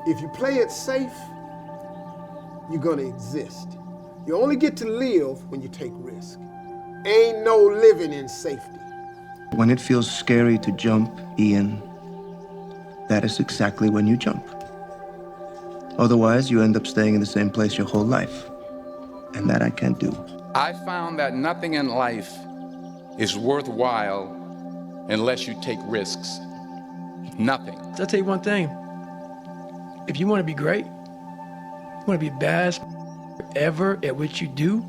If you play it safe, you're gonna exist. You only get to live when you take risk. Ain't no living in safety. When it feels scary to jump, Ian, that is exactly when you jump. Otherwise, you end up staying in the same place your whole life. And that I can't do. I found that nothing in life is worthwhile unless you take risks. Nothing. I'll tell you one thing. If you want to be great, you want to be best ever at what you do,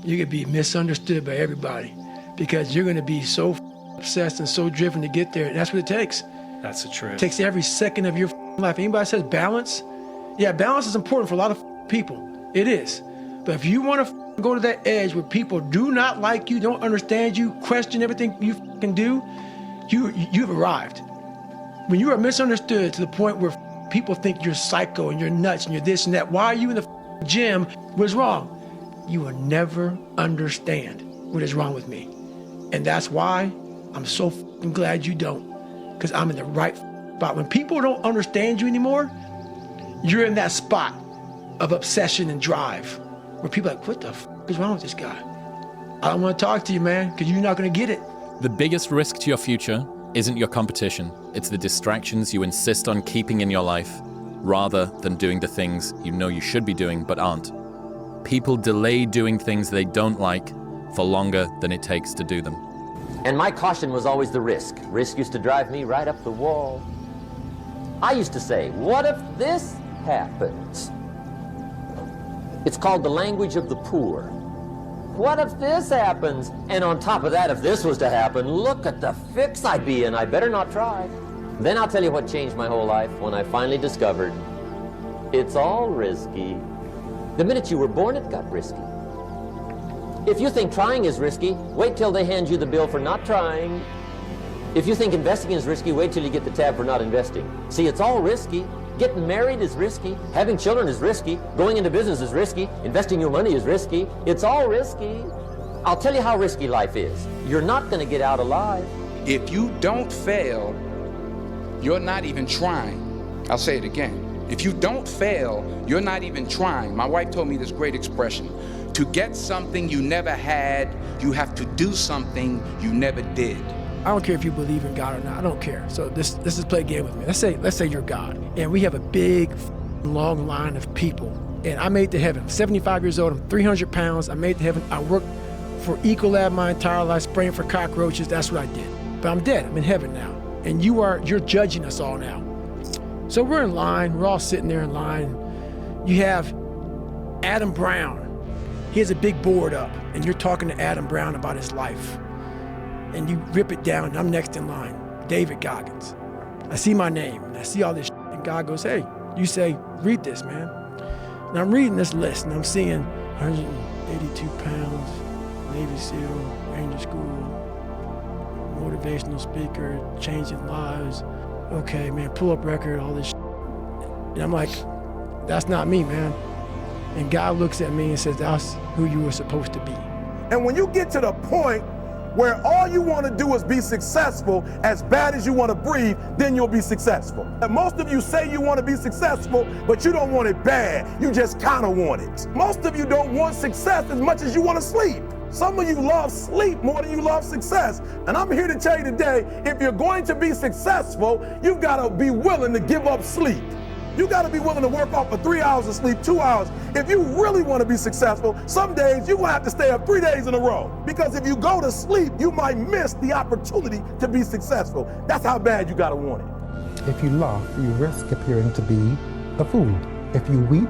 you're going to be misunderstood by everybody because you're going to be so obsessed and so driven to get there. And that's what it takes. That's the truth. It takes every second of your life. Anybody says balance? Yeah, balance is important for a lot of people. It is. But if you want to go to that edge where people do not like you, don't understand you, question everything you can do, you've arrived. When you are misunderstood to the point where people think you're psycho and you're nuts and you're this and that, why are you in the gym? What's wrong? You will never understand what is wrong with me. And that's why I'm so glad you don't, because I'm in the right spot. When people don't understand you anymore, you're in that spot of obsession and drive where people are like, what the is wrong with this guy? I don't want to talk to you, man, because you're not going to get it. The biggest risk to your future isn't your competition. It's the distractions you insist on keeping in your life rather than doing the things you know you should be doing but aren't. People delay doing things they don't like for longer than it takes to do them. And my caution was always the risk. Risk used to drive me right up the wall. I used to say, what if this happens? It's called the language of the poor. What if this happens? And on top of that, if this was to happen, look at the fix I'd be in. I better not try. Then I'll tell you what changed my whole life when I finally discovered it's all risky. The minute you were born, it got risky. If you think trying is risky, wait till they hand you the bill for not trying. If you think investing is risky, wait till you get the tab for not investing. See, it's all risky. Getting married is risky. Having children is risky. Going into business is risky. Investing your money is risky. It's all risky. I'll tell you how risky life is. You're not going to get out alive. If you don't fail, you're not even trying. I'll say it again. If you don't fail, you're not even trying. My wife told me this great expression. To get something you never had, you have to do something you never did. I don't care if you believe in God or not. I don't care. So let's just play a game with me. Let's say you're God, and we have a big, long line of people. And I made it to heaven. I'm 75 years old. I'm 300 pounds. I made it to heaven. I worked for Ecolab my entire life, spraying for cockroaches. That's what I did. But I'm dead. I'm in heaven now. And you're judging us all now. So we're in line. We're all sitting there in line. You have Adam Brown. He has a big board up, and you're talking to Adam Brown about his life. And you rip it down, and I'm next in line, David Goggins. I see my name, and I see all this shit, and God goes, hey, you say, read this, man. And I'm reading this list, and I'm seeing 182 pounds, Navy SEAL, Ranger School, motivational speaker, changing lives. Okay, man, pull-up record, all this shit. And I'm like, that's not me, man. And God looks at me and says, that's who you were supposed to be. And when you get to the point where all you want to do is be successful as bad as you want to breathe, then you'll be successful. And most of you say you want to be successful, but you don't want it bad. You just kind of want it. Most of you don't want success as much as you want to sleep. Some of you love sleep more than you love success. And I'm here to tell you today, if you're going to be successful, you've got to be willing to give up sleep. You got to be willing to work off for 3 hours of sleep, 2 hours. If you really want to be successful, some days you're going to have to stay up 3 days in a row. Because if you go to sleep, you might miss the opportunity to be successful. That's how bad you got to want it. If you laugh, you risk appearing to be a fool. If you weep,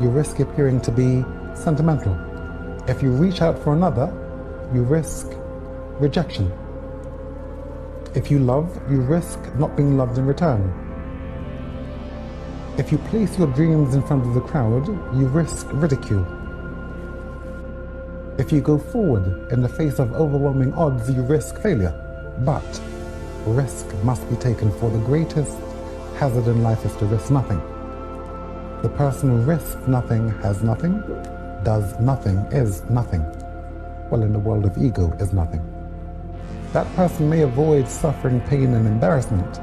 you risk appearing to be sentimental. If you reach out for another, you risk rejection. If you love, you risk not being loved in return. If you place your dreams in front of the crowd, you risk ridicule. If you go forward in the face of overwhelming odds, you risk failure. But risk must be taken, for the greatest hazard in life is to risk nothing. The person who risks nothing has nothing, does nothing is nothing. Well, in the world of ego is nothing. That person may avoid suffering, pain, and embarrassment,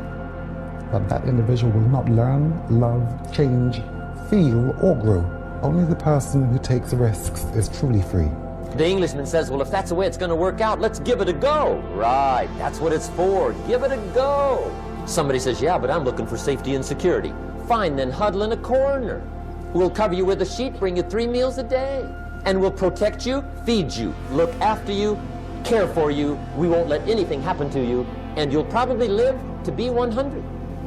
but that individual will not learn, love, change, feel, or grow. Only the person who takes risks is truly free. The Englishman says, well, if that's the way it's going to work out, let's give it a go. Right, that's what it's for. Give it a go. Somebody says, yeah, but I'm looking for safety and security. Fine, then huddle in a corner. We'll cover you with a sheet, bring you 3 meals a day. And we'll protect you, feed you, look after you, care for you. We won't let anything happen to you. And you'll probably live to be 100.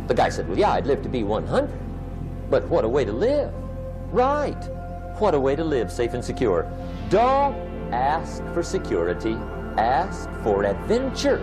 The guy said, well, yeah, I'd live to be 100. But what a way to live. Right. What a way to live, safe and secure. Don't ask for security. Ask for adventure.